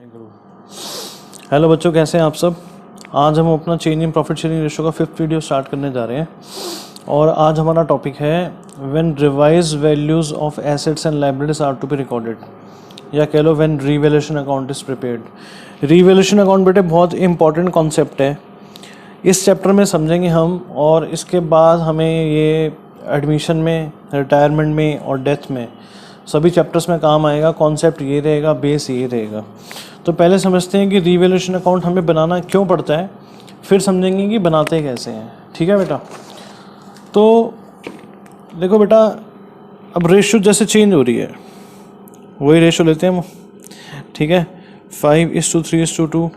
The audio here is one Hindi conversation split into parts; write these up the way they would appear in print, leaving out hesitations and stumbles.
हेलो बच्चों, कैसे हैं आप सब। आज हम अपना change in profit sharing ratio का 5th वीडियो स्टार्ट करने जा रहे हैं और आज हमारा टॉपिक है when revise values of assets and liabilities are to be recorded, या कह लो when revaluation account is prepared. Revaluation account बेटे बहुत इंपॉर्टेंट कॉन्सेप्ट है, इस चैप्टर में समझेंगे हम और इसके बाद हमें ये एडमिशन में, रिटायरमेंट में और डेथ में सभी चैप्टर्स में काम आएगा। कॉन्सेप्ट ये रहेगा, बेस ये रहेगा। तो पहले समझते हैं कि रीवैल्यूएशन अकाउंट हमें बनाना क्यों पड़ता है, फिर समझेंगे कि बनाते कैसे हैं। ठीक है बेटा। तो देखो बेटा, अब रेशियो जैसे चेंज हो रही है वही रेशियो लेते हैं हम। ठीक है, 5:3:2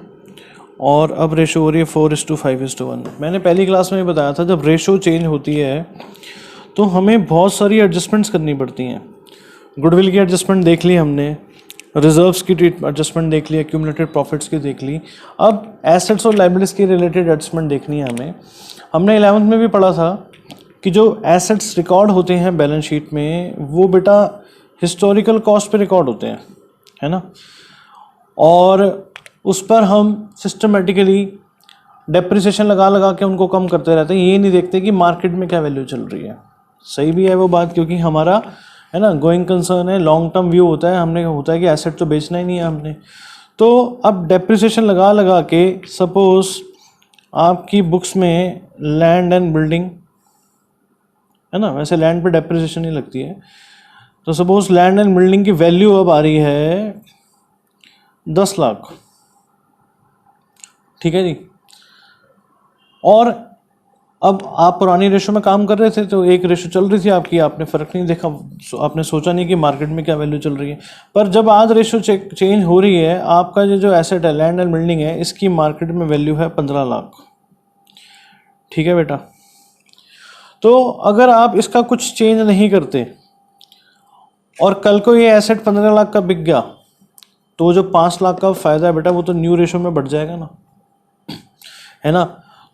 और अब रेशियो हो रही है 4:5:1। मैंने पहली क्लास में बताया था जब रेशियो चेंज होती है तो हमें बहुत सारी एडजस्टमेंट्स करनी पड़ती हैं। गुडविल की एडजस्टमेंट देख ली हमने, रिजर्व्स की एडजस्टमेंट देख ली, एक्यूमुलेटेड प्रॉफिट्स की देख ली। अब एसेट्स और लायबिलिटीज की रिलेटेड एडजस्टमेंट देखनी है हमें। हमने 11th में भी पढ़ा था कि जो एसेट्स रिकॉर्ड होते हैं बैलेंस शीट में वो बेटा हिस्टोरिकल कॉस्ट पे रिकॉर्ड होते हैं, है ना। और उस पर हम सिस्टमेटिकली डेप्रिसिएशन लगा लगा के उनको कम करते रहते हैं। ये नहीं देखते कि मार्केट में क्या वैल्यू चल रही है। सही भी है वो बात, क्योंकि हमारा है ना गोइंग कंसर्न है, लॉन्ग टर्म व्यू होता है। हमने होता है कि एसेट तो बेचना ही नहीं है हमने। तो अब डेप्रिसिएशन लगा लगा के सपोज आपकी बुक्स में लैंड एंड बिल्डिंग है ना, वैसे लैंड पे डेप्रिसिएशन नहीं लगती है, तो सपोज लैंड एंड बिल्डिंग की वैल्यू अब आ रही है 10 लाख। ठीक है जी। और अब आप पुरानी रेशो में काम कर रहे थे तो एक रेशो चल रही थी आपकी, आपने फ़र्क नहीं देखा, आपने सोचा नहीं कि मार्केट में क्या वैल्यू चल रही है। पर जब आज रेशो चेंज हो रही है, आपका जो एसेट है लैंड एंड बिल्डिंग है, इसकी मार्केट में वैल्यू है 15 लाख। ठीक है बेटा। तो अगर आप इसका कुछ चेंज नहीं करते और कल को ये एसेट 15 लाख का बिक गया तो जो 5 लाख का फ़ायदा है बेटा वो तो न्यू रेशो में बढ़ जाएगा ना, है ना।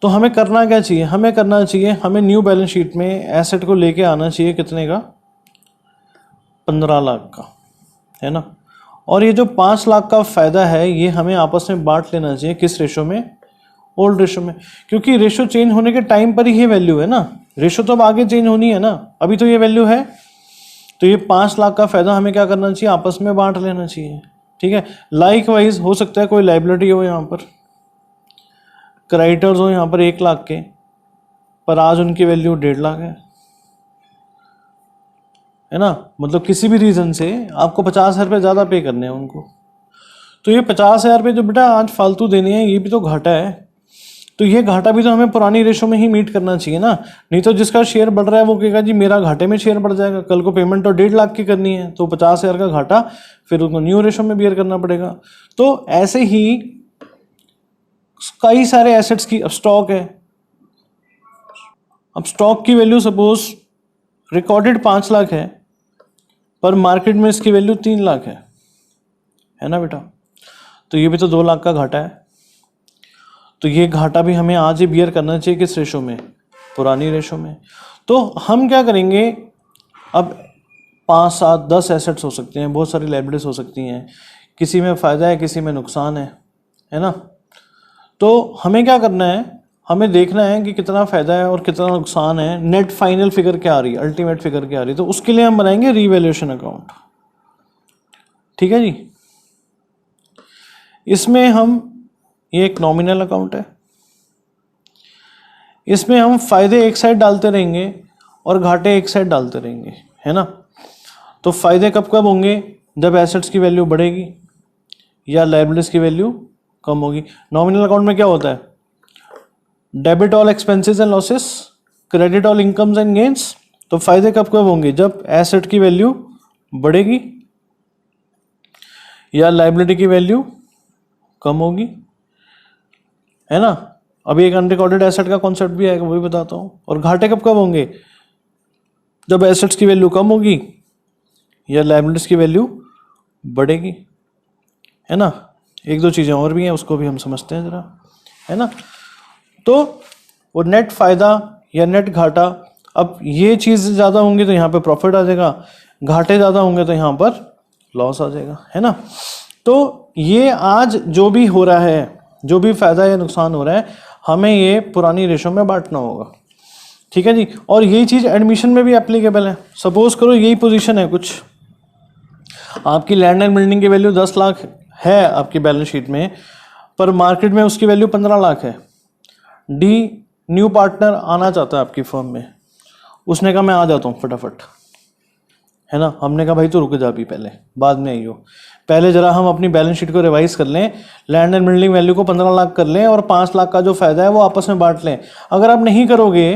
तो हमें करना क्या चाहिए, हमें करना चाहिए, हमें न्यू बैलेंस शीट में एसेट को लेके आना चाहिए कितने का, 15 लाख का, है ना। और ये जो 5 लाख का फ़ायदा है ये हमें आपस में बांट लेना चाहिए। किस रेशो में, ओल्ड रेशो में, क्योंकि रेशो चेंज होने के टाइम पर ही ये वैल्यू है ना। रेशो तो अब आगे चेंज होनी है ना, अभी तो ये वैल्यू है। तो ये 5 लाख का फ़ायदा हमें क्या करना चाहिए, आपस में बांट लेना चाहिए। ठीक है। लाइक वाइज हो सकता है कोई लायबिलिटी हो यहाँ पर, क्रेडिटर्स हो यहाँ पर 1 लाख के, पर आज उनकी वैल्यू 1.5 लाख है ना। मतलब किसी भी रीज़न से आपको 50,000 रुपये ज़्यादा पे करने हैं उनको, तो ये 50,000 रुपये जो बेटा आज फालतू देने हैं ये भी तो घाटा है। तो ये घाटा भी तो हमें पुरानी रेशो में ही मीट करना चाहिए ना। नहीं तो जिसका शेयर बढ़ रहा है वो कहेगा जी मेरा घाटे में शेयर बढ़ जाएगा, कल को पेमेंट तो 1.5 लाख की करनी है, तो 50,000 का घाटा फिर उनको न्यू रेशो में बियर करना पड़ेगा। तो ऐसे ही कई सारे एसेट्स की, अब स्टॉक है, अब स्टॉक की वैल्यू सपोज रिकॉर्डेड 5 लाख है पर मार्केट में इसकी वैल्यू 3 लाख है ना बेटा। तो ये भी तो 2 लाख का घाटा है। तो ये घाटा भी हमें आज ही बियर करना चाहिए किस रेशो में, पुरानी रेशो में। तो हम क्या करेंगे, अब 5, 7, 10 एसेट्स हो सकते हैं, बहुत सारी लायबिलिटीज हो सकती हैं, किसी में फ़ायदा है किसी में नुकसान है ना। तो हमें क्या करना है, हमें देखना है कि कितना फ़ायदा है और कितना नुकसान है, नेट फाइनल फिगर क्या आ रही है, अल्टीमेट फिगर क्या आ रही है। तो उसके लिए हम बनाएंगे रीवैल्यूएशन अकाउंट। ठीक है जी। इसमें हम, ये एक नॉमिनल अकाउंट है, इसमें हम फ़ायदे एक साइड डालते रहेंगे और घाटे एक साइड डालते रहेंगे, है ना। तो फ़ायदे कब कब होंगे, जब एसेट्स की वैल्यू बढ़ेगी या लायबिलिटीज की वैल्यू कम होगी। नॉमिनल अकाउंट में क्या होता है, debit all expenses and losses, credit all incomes and gains. तो फायदे कब कब होंगे, जब एसेट की वैल्यू बढ़ेगी या लायबिलिटी की वैल्यू कम होगी, है ना। अभी एक अनरिकॉर्डेड एसेट का कॉन्सेप्ट भी आएगा, वो भी बताता हूँ। और घाटे कब कब होंगे, जब एसेट्स की वैल्यू कम होगी या लायबिलिटीज की वैल्यू बढ़ेगी, है ना। एक दो चीज़ें और भी हैं, उसको भी हम समझते हैं ज़रा, है ना। तो वो नेट फ़ायदा या नेट घाटा, अब ये चीज़ ज़्यादा होंगी तो यहाँ पे प्रॉफिट आ जाएगा, घाटे ज़्यादा होंगे तो यहाँ पर लॉस आ जाएगा, है ना। तो ये आज जो भी हो रहा है, जो भी फायदा या नुकसान हो रहा है, हमें ये पुरानी रेशो में बांटना होगा, ठीक है जी। और यही चीज़ एडमिशन में भी एप्लीकेबल है। सपोज करो यही पोजीशन है कुछ, आपकी लैंड एंड बिल्डिंग की वैल्यू 10 लाख है आपकी बैलेंस शीट में, पर मार्केट में उसकी वैल्यू 15 लाख है। डी न्यू पार्टनर आना चाहता है आपकी फर्म में, उसने कहा मैं आ जाता हूँ फटाफट, है ना। हमने कहा भाई तो रुक जा अभी, पहले बाद में आई हो, पहले जरा हम अपनी बैलेंस शीट को रिवाइज कर लें, लैंड एंड बिल्डिंग वैल्यू को 15 लाख कर लें और 5 लाख का जो फायदा है वो आपस में बांट लें। अगर आप नहीं करोगे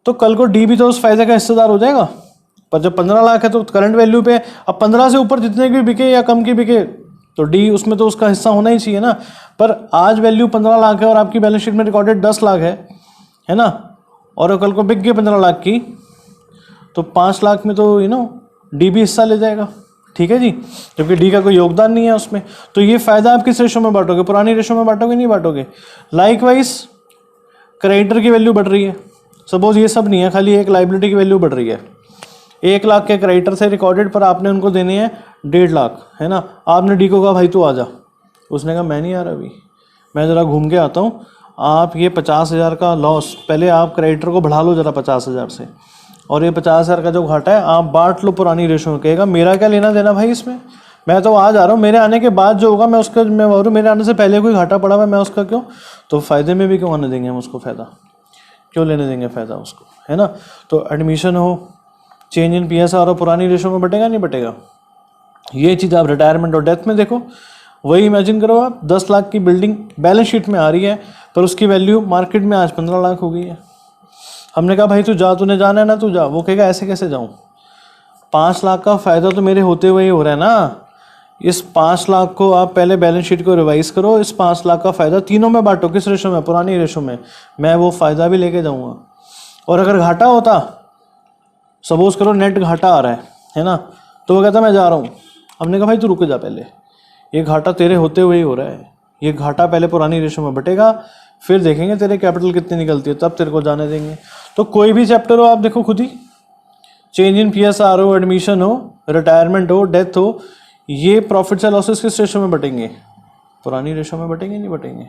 तो कल को डी भी तो उस फायदे का हिस्सेदार हो जाएगा। पर जब 15 लाख है तो करंट वैल्यू पे अब 15 से ऊपर जितने भी बिके या कम की बिके तो डी उसमें तो उसका हिस्सा होना ही चाहिए ना। पर आज वैल्यू 15 लाख है और आपकी बैलेंस शीट में रिकॉर्डेड 10 लाख है ना, और कल को बिक गए 15 लाख की, तो 5 लाख में तो डी भी हिस्सा ले जाएगा, ठीक है जी, क्योंकि डी का कोई योगदान नहीं है उसमें। तो ये फायदा आप किस रेशो में बांटोगे, पुरानी रेशो में बांटोगे, नहीं बांटोगे। लाइकवाइज क्रेडिटर की वैल्यू बढ़ रही है, सपोज ये सब नहीं है, खाली एक लाइबिलिटी की वैल्यू बढ़ रही है। 1 लाख के क्रेडिटर से रिकॉर्डेड, पर आपने उनको देने हैं 1.5 लाख, है ना। आपने डी को कहा भाई तू आ जा, उसने कहा मैं नहीं आ रहा अभी, मैं ज़रा घूम के आता हूँ। आप ये 50,000 का लॉस, पहले आप क्रेडिटर को बढ़ा लो ज़रा 50,000 से, और ये 50,000 का जो घाटा है आप बांट लो पुरानी रेशो में। कहेगा मेरा क्या लेना देना भाई इसमें, मैं तो आ जा रहा हूँ, मेरे आने के बाद जो होगा मैं उसका जिम्मेवार हूँ, मेरे आने से पहले कोई घाटा पड़ा हुआ मैं उसका क्यों, तो फ़ायदे में भी क्यों आने देंगे हम उसको, फ़ायदा क्यों लेने देंगे फ़ायदा उसको, है ना। तो एडमिशन हो, चेंज इन PSR और पुरानी रेशो में बटेगा नहीं बटेगा। ये चीज़ आप रिटायरमेंट और डेथ में देखो, वही इमेजिन करो आप 10 लाख की बिल्डिंग बैलेंस शीट में आ रही है, पर उसकी वैल्यू मार्केट में आज 15 लाख हो गई है। हमने कहा भाई तू जा, तूने जाना है ना तू जा, वो कहेगा ऐसे कैसे जाऊँ, 5 लाख का फ़ायदा तो मेरे होते हुए ही हो रहा है ना। इस 5 लाख को आप पहले बैलेंस शीट को रिवाइज करो, इस 5 लाख का फ़ायदा तीनों में बांटो, किस रेशो में, पुरानी रेशो में, मैं वो फ़ायदा भी लेके जाऊँगा। और अगर घाटा होता, सपोज करो नेट घाटा आ रहा है ना, तो वो कहता मैं जा रहा हूँ। हमने कहा भाई तू रुक जा, पहले ये घाटा तेरे होते हुए ही हो रहा है, ये घाटा पहले पुरानी रेशो में बटेगा, फिर देखेंगे तेरे कैपिटल कितनी निकलती है, तब तेरे को जाने देंगे। तो कोई भी चैप्टर हो आप देखो खुद ही, चेंज इन PSR हो, एडमिशन हो, रिटायरमेंट हो, डेथ हो, ये प्रॉफिट या लॉसेस किस रेशो में बटेंगे, पुरानी रेशो में बटेंगे, नहीं बटेंगे।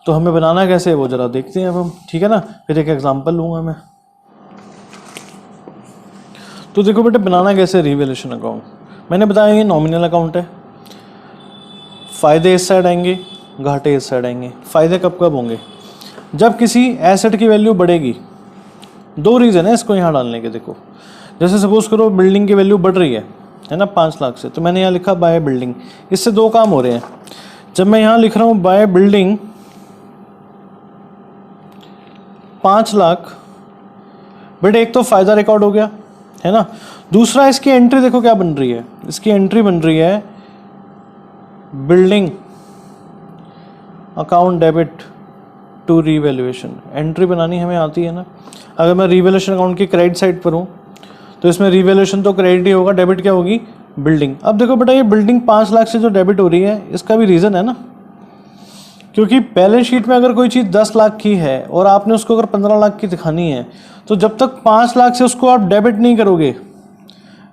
तो हमें बनाना कैसे है वो जरा देखते हैं अब हम, ठीक है ना। फिर एक एग्जांपल लूँगा मैं। तो देखो बेटे बनाना कैसे रिवैल्यूएशन अकाउंट, मैंने बताया ये नॉमिनल अकाउंट है, फ़ायदे इस साइड आएंगे, घाटे इस साइड आएंगे। फ़ायदे कब कब होंगे, जब किसी एसेट की वैल्यू बढ़ेगी। 2 रीज़न है इसको यहाँ डालने के। देखो जैसे सपोज करो बिल्डिंग की वैल्यू बढ़ रही है ना 5 लाख से, तो मैंने यहाँ लिखा बाय बिल्डिंग। इससे 2 काम हो रहे हैं। जब मैं यहाँ लिख रहा हूँ बाय बिल्डिंग 5 लाख, बेटे एक तो फ़ायदा रिकॉर्ड हो गया, है ना। दूसरा इसकी एंट्री देखो क्या बन रही है, इसकी एंट्री बन रही है building account debit to revaluation. Entry बनानी हमें आती है ना। अगर मैं रीवैल्यूएशन अकाउंट की क्रेडिट साइड पर हूँ तो इसमें रीवैल्यूएशन तो क्रेडिट ही होगा, डेबिट क्या होगी, बिल्डिंग। अब देखो बेटा ये बिल्डिंग 5 लाख से जो डेबिट हो रही है, इसका भी रीज़न है ना, क्योंकि बैलेंस शीट में अगर कोई चीज़ 10 लाख की है और आपने उसको अगर 15 लाख की दिखानी है, तो जब तक 5 लाख से उसको आप डेबिट नहीं करोगे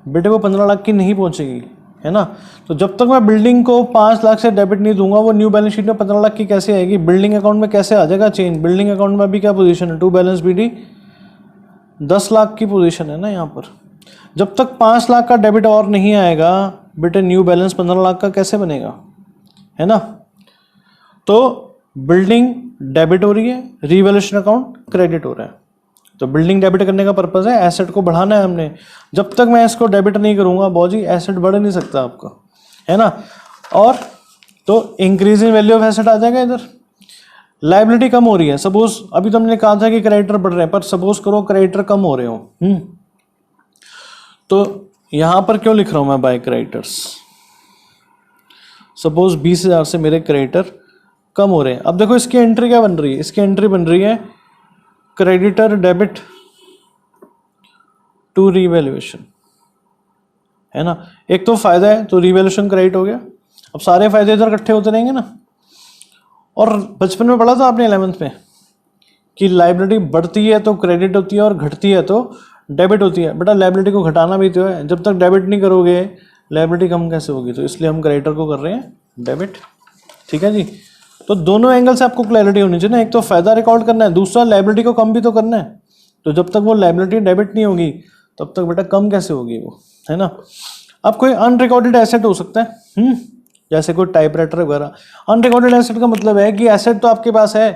बेटे वो 15 लाख की नहीं पहुंचेगी, है ना। तो जब तक मैं बिल्डिंग को 5 लाख से डेबिट नहीं दूंगा, वो न्यू बैलेंस शीट में 15 लाख की कैसे आएगी, बिल्डिंग अकाउंट में कैसे आ जाएगा चेंज। बिल्डिंग अकाउंट में अभी क्या पोजीशन है, टू बैलेंस BD 10 लाख की पोजीशन है ना यहाँ पर। जब तक 5 लाख का डेबिट और नहीं आएगा बेटे न्यू बैलेंस 15 लाख का कैसे बनेगा, है ना। तो बिल्डिंग डेबिट हो रही है, रीवैल्यूएशन अकाउंट क्रेडिट हो रहा है। तो बिल्डिंग डेबिट करने का पर्पज़ है एसेट को बढ़ाना है हमने। जब तक मैं इसको डेबिट नहीं करूंगा बॉजी एसेट बढ़ नहीं सकता आपका, है ना। और तो increase in value of asset आ जाएगा इधर। लायबिलिटी कम हो रही है, सपोज अभी तो हमने कहा था कि क्रेडिटर बढ़ रहे हैं, पर सपोज करो क्रेडिटर कम हो रहे हो, तो यहां पर क्यों लिख रहा हूं मैं बाय क्रेडिटर्स। सपोज 20,000 से मेरे क्रेडिटर कम हो रहे हैं। अब देखो इसकी एंट्री क्या बन रही है, इसकी एंट्री बन रही है क्रेडिटर डेबिट टू रीवैल्यूएशन, है ना। एक तो फायदा है तो रीवैल्यूएशन क्रेडिट हो गया। अब सारे फायदे इधर इकट्ठे होते रहेंगे ना। और बचपन में पढ़ा था आपने 11th में कि लायबिलिटी बढ़ती है तो क्रेडिट होती है और घटती है तो डेबिट होती है। बेटा लायबिलिटी को घटाना भी तो है, जब तक डेबिट नहीं करोगे लायबिलिटी कम कैसे होगी, तो इसलिए हम क्रेडिटर को कर रहे हैं डेबिट। ठीक है जी, तो दोनों एंगल से आपको क्लैरिटी होनी चाहिए ना, एक तो फायदा रिकॉर्ड करना है, दूसरा लायबिलिटी को कम भी तो करना है। तो जब तक वो लायबिलिटी डेबिट नहीं होगी तब तक बेटा कम कैसे होगी वो, है ना। अब कोई अनरिकॉर्डेड एसेट हो सकता है, जैसे कोई टाइपराइटर वगैरह। अनरिकॉर्डेड एसेट का मतलब है कि एसेट तो आपके पास है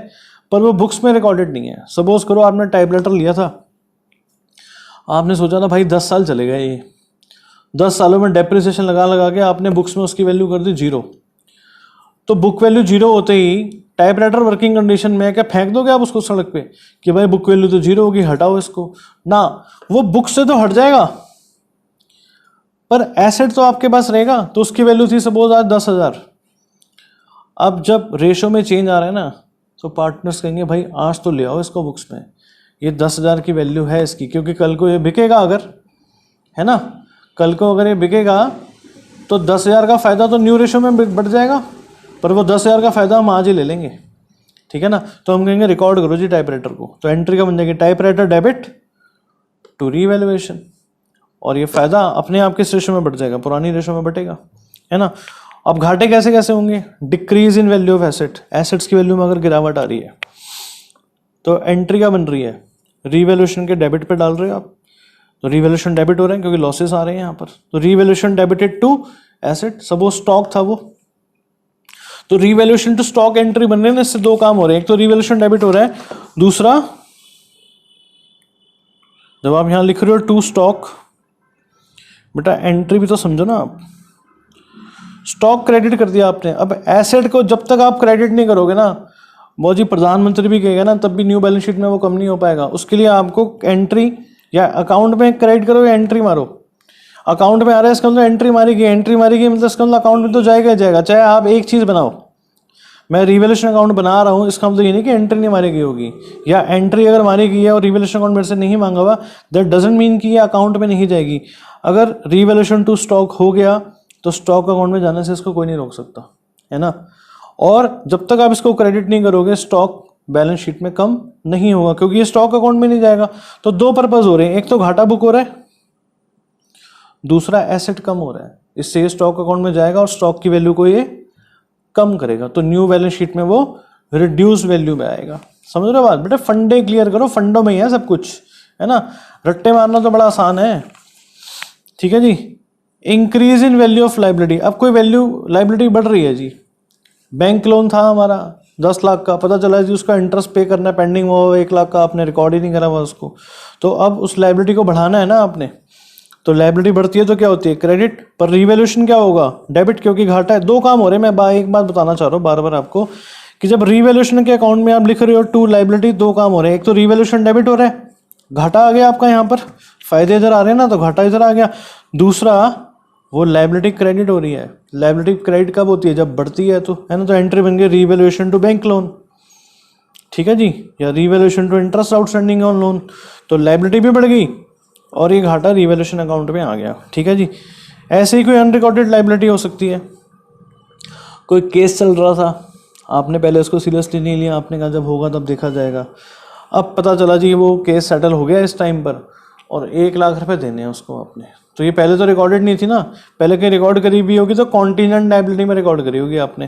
पर वो बुक्स में रिकॉर्डेड नहीं है। सपोज करो आपने टाइपराइटर लिया था, आपने सोचा था भाई 10 साल चले गए, ये 10 सालों में डेप्रिसिएशन लगा लगा के आपने बुक्स में उसकी वैल्यू कर दी 0। तो बुक वैल्यू 0 होते ही टाइपराइटर वर्किंग कंडीशन में क्या फेंक दोगे आप उसको सड़क पे कि भाई बुक वैल्यू तो 0 होगी, हटाओ इसको ना, वो बुक से तो हट जाएगा पर एसेट तो आपके पास रहेगा। तो उसकी वैल्यू थी सपोज आज 10,000, अब जब रेशो में चेंज आ रहा है ना तो पार्टनर्स कहेंगे भाई आज तो ले आओ इसको बुक्स में, ये 10,000 की वैल्यू है इसकी, क्योंकि कल को ये बिकेगा अगर, है ना, कल को अगर ये बिकेगा तो 10,000 का फायदा तो न्यू रेशो में बढ़ जाएगा, पर वो 10,000 का फायदा हम आज ही ले लेंगे। ठीक है ना, तो हम कहेंगे रिकॉर्ड करो जी टाइपराइटर को, तो एंट्री का बन जाएगी टाइपराइटर डेबिट टू रीवैल्यूएशन, और ये फायदा अपने आप किस रेशो में बढ़ जाएगा, पुरानी रेशो में बढ़ेगा, है ना। अब घाटे कैसे कैसे होंगे, decrease in value of asset, assets की वैल्यू में अगर गिरावट आ रही है तो एंट्री क्या बन रही है, रीवैल्यूएशन के डेबिट पे डाल रहे हो आप, तो रीवैल्यूएशन डेबिट हो रहे हैं क्योंकि लॉसेस आ रहे हैं यहाँ पर, तो revaluation debited to asset. Suppose stock था वो, तो रीवैल्यूएशन टू स्टॉक एंट्री बन रहे हैं ना, इससे दो काम हो रहे हैं, एक तो रीवैल्यूएशन डेबिट हो रहा है, दूसरा जब आप यहां लिख रहे हो टू स्टॉक, बेटा एंट्री भी तो समझो ना आप, स्टॉक क्रेडिट कर दिया आपने। अब एसेट को जब तक आप क्रेडिट नहीं करोगे ना, वो जी प्रधानमंत्री भी कहेगा ना, तब भी न्यू बैलेंस शीट में वो कम नहीं हो पाएगा। उसके लिए आपको एंट्री या अकाउंट में क्रेडिट करो या एंट्री मारो। अकाउंट में आ रहा है इसका मतलब एंट्री मारेगी, एंट्री मारेगी मतलब इसका मतलब अकाउंट में तो जाएगा ही जाएगा। चाहे आप एक चीज़ बनाओ, मैं रिवैल्यूएशन अकाउंट बना रहा हूँ, इसका मतलब ये नहीं कि एंट्री नहीं मारी गई होगी, या एंट्री अगर मारी गई है और रिवैल्यूएशन अकाउंट मेरे से नहीं मांगा हुआ, दैट डजंट मीन कि ये अकाउंट में नहीं जाएगी। अगर रिवैल्यूएशन टू स्टॉक हो गया तो स्टॉक अकाउंट में जाने से इसको कोई नहीं रोक सकता, है ना। और जब तक आप इसको क्रेडिट नहीं करोगे स्टॉक बैलेंस शीट में कम नहीं होगा, क्योंकि ये स्टॉक अकाउंट में नहीं जाएगा। तो दो पर्पज हो रहे हैं, एक तो घाटा बुक हो रहा है, दूसरा एसेट कम हो रहा है, इससे ये स्टॉक अकाउंट में जाएगा और स्टॉक की वैल्यू को ये कम करेगा, तो न्यू बैलेंस शीट में वो रिड्यूस वैल्यू में आएगा। समझ रहे हो बात, बेटा फंडे क्लियर करो, फंडों में ही है सब कुछ, है ना, रट्टे मारना तो बड़ा आसान है। ठीक है जी, increase in value of liability. अब कोई वैल्यू लाइबिलिटी बढ़ रही है जी, बैंक लोन था हमारा 10 लाख का, पता चला जी उसका इंटरेस्ट पे करना पेंडिंग हो 1 लाख का, आपने रिकॉर्ड ही नहीं करा हुआ उसको, तो अब उस लाइबिलिटी को बढ़ाना है ना आपने, तो लाइबिलिटी बढ़ती है तो क्या होती है क्रेडिट, पर रिवैल्यूएशन क्या होगा डेबिट, क्योंकि घाटा है। दो काम हो रहे हैं, मैं एक बात बताना चाह रहा हूँ बार बार आपको कि जब रिवैल्यूएशन के अकाउंट में आप लिख रहे हो टू लाइबिलिटी, दो काम हो रहे हैं, एक तो रिवैल्यूएशन डेबिट हो रहा है, घाटा आ गया आपका यहाँ पर, फायदे इधर आ रहे हैं ना तो घाटा इधर आ गया, दूसरा वो लाइबिलिटी क्रेडिट हो रही है। लाइबिलिटी क्रेडिट कब होती है, जब बढ़ती है, तो है ना, तो एंट्री बन गई रिवैल्यूएशन टू बैंक लोन, ठीक है जी, या revaluation to interest outstanding on loan, तो लाइबिलिटी भी बढ़ गई और ये घाटा रिवैल्यूएशन अकाउंट में आ गया। ठीक है जी, ऐसे ही कोई अनरिकॉर्डेड लाइबिलिटी हो सकती है, कोई केस चल रहा था, आपने पहले उसको सीरियसली नहीं लिया, आपने कहा जब होगा तब देखा जाएगा, अब पता चला जी वो केस सेटल हो गया इस टाइम पर और 1 लाख रुपए देने हैं उसको आपने, तो ये पहले तो रिकॉर्डेड नहीं थी ना, पहले कहीं रिकॉर्ड करी भी होगी तो कॉन्टीजेंट लाइबिलिटी में रिकॉर्ड करी होगी आपने,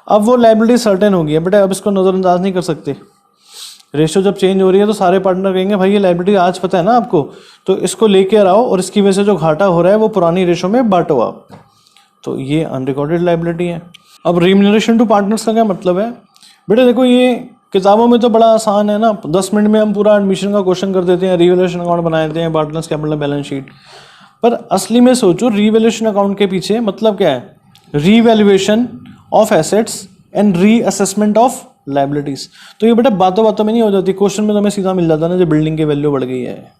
अब वो लाइबिलिटी सर्टेन होगी है बेटा, अब इसको नज़रअंदाज नहीं कर सकते। रेशो जब चेंज हो रही है तो सारे पार्टनर कहेंगे भाई ये लाइबिलिटी आज पता है ना आपको, तो इसको लेके आओ और इसकी वजह से जो घाटा हो रहा है वो पुरानी रेशो में बांटो आप, तो ये अनरिकॉर्डेड लाइबिलिटी है। अब रिम्यूनरेशन टू पार्टनर्स का क्या मतलब है बेटा, देखो ये किताबों में तो बड़ा आसान है ना, 10 मिनट में हम पूरा एडमिशन का क्वेश्चन कर देते हैं, रिवैल्यूएशन अकाउंट बना देते हैं, पार्टनर्स कैपिटल बैलेंस शीट, पर असली में सोचो रिवैल्यूएशन अकाउंट के पीछे मतलब क्या है, revaluation of assets and reassessment of liabilities. तो ये बेटा बातों बातों में नहीं हो जाती, क्वेश्चन में तो हमें सीधा मिल जाता ना, जो बिल्डिंग की वैल्यू बढ़ गई है,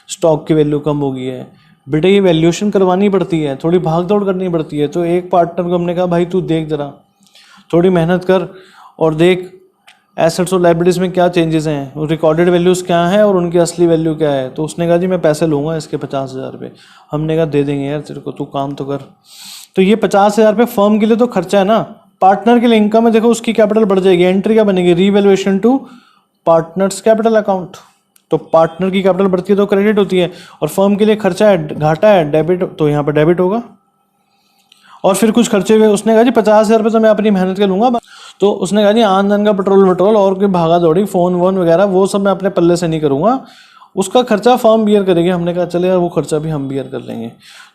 स्टॉक की वैल्यू कम हो गई है, बेटा ये वैल्यूएशन करवानी पड़ती है, थोड़ी भाग दौड़ करनी पड़ती है। तो एक पार्टनर को हमने कहा भाई तू देख जरा, थोड़ी मेहनत कर और देख एसेट्स और लाइबिलिटीज में क्या चेंजेस हैं, रिकॉर्डेड वैल्यूज़ क्या हैं और उनकी असली वैल्यू क्या है। तो उसने कहा जी मैं पैसे लूँगा इसके 50,000 रुपये। हमने कहा दे देंगे यार तेरे को, तू काम तो कर। तो ये 50,000 रुपये फर्म के लिए तो खर्चा है ना, पार्टनर के लिए इनकम है, देखो उसकी कैपिटल बढ़ जाएगी, एंट्री क्या बनेगी, revaluation to partners capital account. तो पार्टनर की कैपिटल बढ़ती है तो क्रेडिट होती है, और फर्म के लिए खर्चा है, घाटा है, डेबिट, तो यहाँ पर डेबिट होगा। और फिर कुछ खर्चे हुए, उसने कहा जी 50,000 रुपये तो मैं अपनी मेहनत के लूँगा, तो उसने कहा जी आन जान का पेट्रोल और कोई भागा दौड़ी फ़ोन वोन वगैरह वो सब मैं अपने पल्ले से नहीं करूँगा, उसका खर्चा फर्म बियर करेगी। हमने कहा चले यार वो खर्चा भी हम बियर कर लेंगे।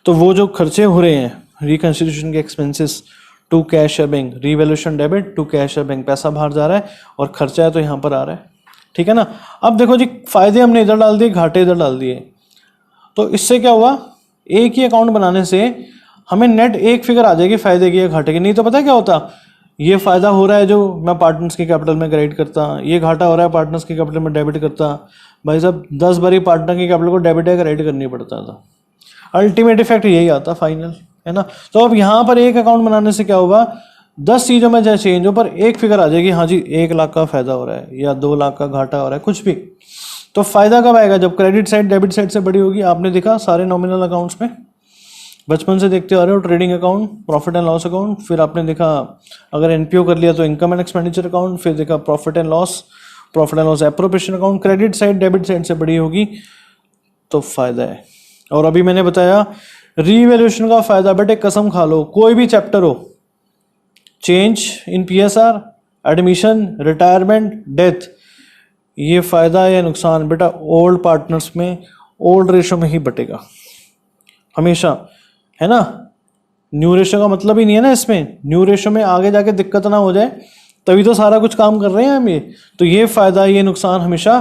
तो वो जो खर्चे हो रहे हैं, रिकंसिलिएशन के एक्सपेंसेस टू कैश या bank, revaluation debit to cash या बैंक, पैसा बाहर जा रहा है और खर्चा है तो यहाँ पर आ रहा है, ठीक है ना। अब देखो जी फायदे हमने इधर डाल दिए, घाटे इधर डाल दिए, तो इससे क्या हुआ, एक ही अकाउंट बनाने से हमें नेट एक फिगर आ जाएगी फायदे की या घाटे की। नहीं तो पता क्या होता, ये फायदा हो रहा है जो मैं पार्टनर्स की कैपिटल में क्रेडिट करता, ये घाटा हो रहा है पार्टनर्स की कैपिटल में डेबिट करता। भाई साहब 10 बारी पार्टनर की कैपिटल को डेबिट या क्रेडिट करनी पड़ता था, अल्टीमेट इफेक्ट यही आता फाइनल, है ना। तो अब यहाँ पर एक अकाउंट बनाने से क्या होगा, 10 चीज़ों में चाहे चेंज हो पर एक फिगर आ जाएगी, हाँ जी 1 लाख का फायदा हो रहा है या 2 लाख का घाटा हो रहा है, कुछ भी। तो फायदा कब आएगा, जब क्रेडिट साइड डेबिट साइड से बड़ी होगी। आपने देखा सारे नॉमिनल अकाउंट्स में बचपन से देखते आ रहे हो, trading account, profit and loss account, फिर आपने देखा अगर एनपीओ कर लिया तो इनकम एंड एक्सपेंडिचर अकाउंट, फिर देखा profit and loss appropriation account. Credit side debit side से बड़ी होगी तो फायदा है। और अभी मैंने बताया रीवैल्यूएशन का फायदा, बेटे कसम खा लो, कोई भी चैप्टर हो, change in PSR, admission, retirement, death, ये फायदा या नुकसान बेटा ओल्ड पार्टनर्स में ओल्ड रेशो में ही बटेगा हमेशा, है ना। न्यू रेशो का मतलब ही नहीं है ना इसमें, न्यू रेशो में आगे जाके दिक्कत ना हो जाए, तभी तो सारा कुछ काम कर रहे हैं हम ये। तो ये फायदा ये नुकसान हमेशा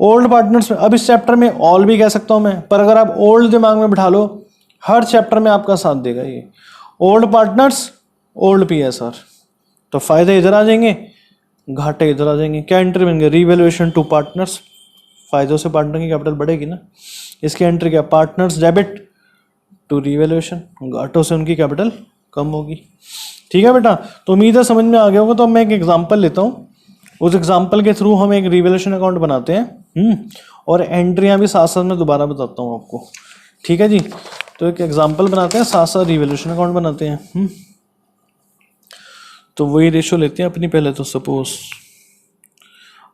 ओल्ड पार्टनर्स में। अब इस चैप्टर में ऑल भी कह सकता हूं मैं, पर अगर आप ओल्ड दिमाग में बिठा लो, हर चैप्टर में आपका साथ देगा ये, ओल्ड पार्टनर्स ओल्ड पीएसआर। तो फायदे इधर आ जाएंगे, घाटे इधर आ जाएंगे। क्या एंट्री बन गया, रीवैल्यूएशन टू पार्टनर्स, फायदों से पार्टनर की कैपिटल बढ़ेगी ना, इसकी एंट्री क्या, पार्टनर्स डेबिट टू रीवैल्यूएशन, घाटों से उनकी कैपिटल कम होगी। ठीक है बेटा, तो उम्मीद है समझ में आ गया होगा। तो मैं एक एग्जांपल लेता हूँ, उस एग्जांपल के थ्रू हम एक रीवैल्यूएशन अकाउंट बनाते हैं और एंट्रियां भी साथ साथ में दोबारा बताता हूँ आपको, ठीक है जी। तो एक एग्जांपल बनाते हैं, साथ साथ रीवैल्यूएशन अकाउंट बनाते हैं। तो वही रेशो लेते हैं अपनी, पहले तो सपोज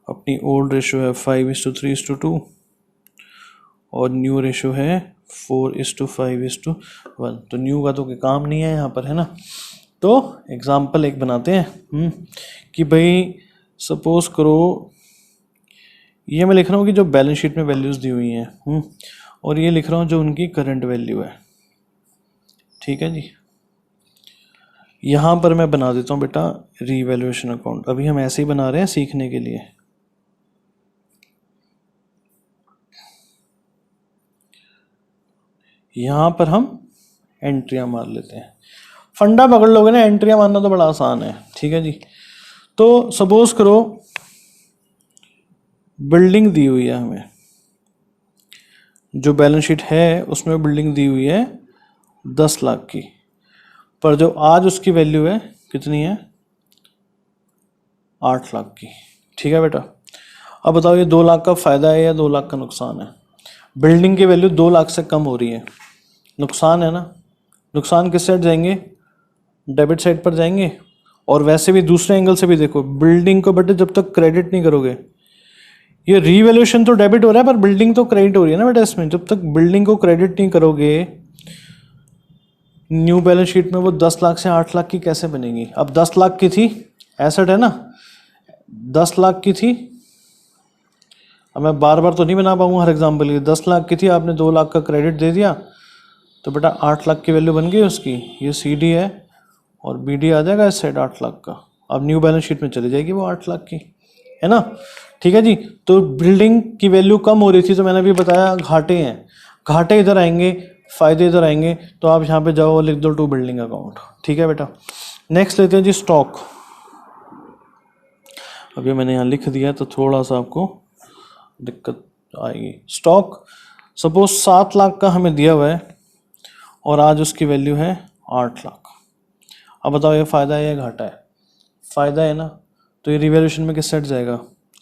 अपनी ओल्ड रेशो है 5:3:2 और न्यू रेशो है 4:5:1। तो न्यू का तो कोई काम नहीं है यहाँ पर, है ना। तो एग्जाम्पल एक बनाते हैं कि भाई सपोज करो ये मैं लिख रहा हूँ कि जो बैलेंस शीट में वैल्यूज़ दी हुई हैं और ये लिख रहा हूँ जो उनकी करंट वैल्यू है, ठीक है जी। यहाँ पर मैं बना देता हूँ बेटा रीवैल्यूएशन अकाउंट, अभी हम ऐसे ही बना रहे हैं सीखने के लिए। यहाँ पर हम एंट्रियाँ मार लेते हैं, फंडा पकड़ लोगे ना, एंट्रियाँ मारना तो बड़ा आसान है, ठीक है जी। तो सपोज करो बिल्डिंग दी हुई है हमें, जो बैलेंस शीट है उसमें बिल्डिंग दी हुई है 10 लाख की, पर जो आज उसकी वैल्यू है कितनी है, 8 लाख की, ठीक है बेटा। अब बताओ ये 2 लाख का फायदा है या 2 लाख का नुकसान है। बिल्डिंग की वैल्यू 2 लाख से कम हो रही है, नुकसान है ना। नुकसान किस साइड जाएंगे, डेबिट साइड पर जाएंगे। और वैसे भी दूसरे एंगल से भी देखो, बिल्डिंग को बेटे जब तक क्रेडिट नहीं करोगे, ये रीवैल्यूएशन तो डेबिट हो रहा है पर बिल्डिंग तो क्रेडिट हो रही है ना बेटा इसमें, जब तक बिल्डिंग को क्रेडिट नहीं करोगे न्यू बैलेंस शीट में वो 10 लाख से 8 लाख की कैसे बनेगी। अब 10 लाख की थी, एसेट है ना, 10 लाख की थी, अब मैं बार बार तो नहीं बना पाऊंगा हर एग्जाम्पल के, 10 लाख की थी, आपने 2 लाख का क्रेडिट दे दिया तो बेटा 8 लाख की वैल्यू बन गई उसकी। ये CD है और BD आ जाएगा इस साइड 8 लाख का। अब न्यू बैलेंस शीट में चली जाएगी वो 8 लाख की, है ना, ठीक है जी। तो बिल्डिंग की वैल्यू कम हो रही थी तो मैंने भी बताया घाटे हैं, घाटे इधर आएंगे, फायदे इधर आएंगे। तो आप यहाँ पे जाओ और लिख दो टू बिल्डिंग अकाउंट, ठीक है बेटा। नेक्स्ट लेते हैं जी स्टॉक। अभी मैंने यहाँ लिख दिया तो थोड़ा सा आपको दिक्कत आएगी। स्टॉक सपोज 7 लाख का हमें दिया हुआ है और आज उसकी वैल्यू है 8 लाख। अब बताओ ये फायदा है या घाटा है, फायदा है ना, तो ये रिवैल्यूएशन में किस साइड जाएगा,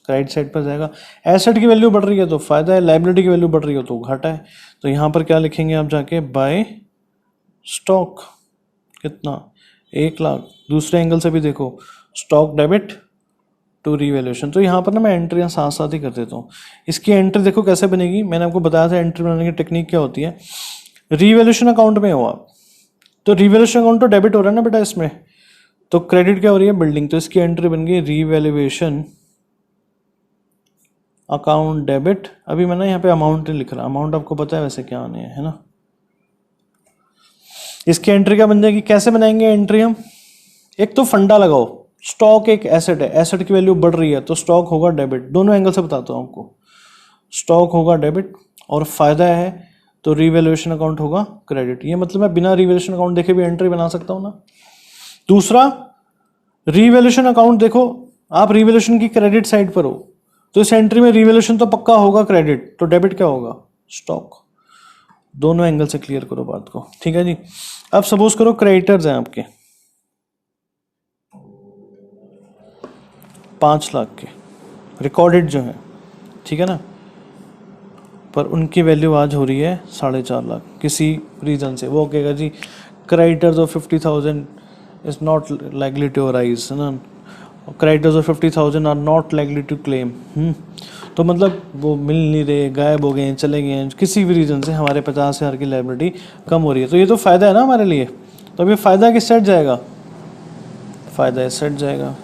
क्रेडिट साइड पर जाएगा। एसेट की वैल्यू बढ़ रही है तो फायदा है, लायबिलिटी की वैल्यू बढ़ रही है तो घाटा है। तो यहाँ पर क्या लिखेंगे आप जाके, बाय स्टॉक, कितना 1 लाख। दूसरे एंगल से भी देखो, स्टॉक डेबिट टू रीवैल्यूएशन। तो यहाँ पर ना मैं एंट्रियाँ साथ साथ ही कर देता हूँ। इसकी एंट्री देखो कैसे बनेगी, मैंने आपको बताया था एंट्री बनाने की टेक्निक क्या होती है। रीवैल्यूएशन अकाउंट में हो आप, तो रिवैल्यूएशन अकाउंट तो डेबिट हो रहा है ना बेटा इसमें, तो क्रेडिट क्या हो रही है, बिल्डिंग, तो इसकी एंट्री बन गई रीवैल्यूएशन अकाउंट डेबिट। अभी मैंने यहाँ पे अमाउंट नहीं लिख रहा, अमाउंट आपको पता है वैसे क्या आने है ना। इसकी एंट्री क्या बन जाएगी, कैसे बनाएंगे एंट्री हम, एक तो फंडा लगाओ, स्टॉक एक एसेट है, एसेट की वैल्यू बढ़ रही है तो स्टॉक होगा डेबिट, दोनों एंगल से बताता हूँ आपको, स्टॉक होगा डेबिट, और फायदा है तो रिवैल्यूएशन अकाउंट होगा क्रेडिट। ये मतलब मैं बिना रिवैल्यूएशन अकाउंट देखे भी एंट्री बना सकता हूँ ना। दूसरा, रिवैल्यूएशन अकाउंट देखो, आप रिवैल्यूएशन की क्रेडिट साइड पर हो तो इस एंट्री में रिवैल्यूएशन तो पक्का होगा क्रेडिट, तो डेबिट क्या होगा, स्टॉक। दोनों एंगल से क्लियर करो बात को, ठीक है जी। अब सपोज करो क्रेडिटर्स हैं आपके 5 लाख के रिकॉर्डेड जो है, ठीक है ना, पर उनकी वैल्यू आज हो रही है 4.5 लाख किसी रीज़न से। वो कहेगा जी creditors of 50,000 is not likely to arise, है ना, creditors of 50,000 are not likely to claim. तो मतलब वो मिल नहीं रहे, गायब हो गए हैं, चले गए हैं, किसी भी रीज़न से हमारे 50,000 की लाइबिलिटी कम हो रही है, तो ये तो फ़ायदा है ना हमारे लिए। तो अब ये फ़ायदा किस साइड जाएगा, फ़ायदा इस साइड जाएगा,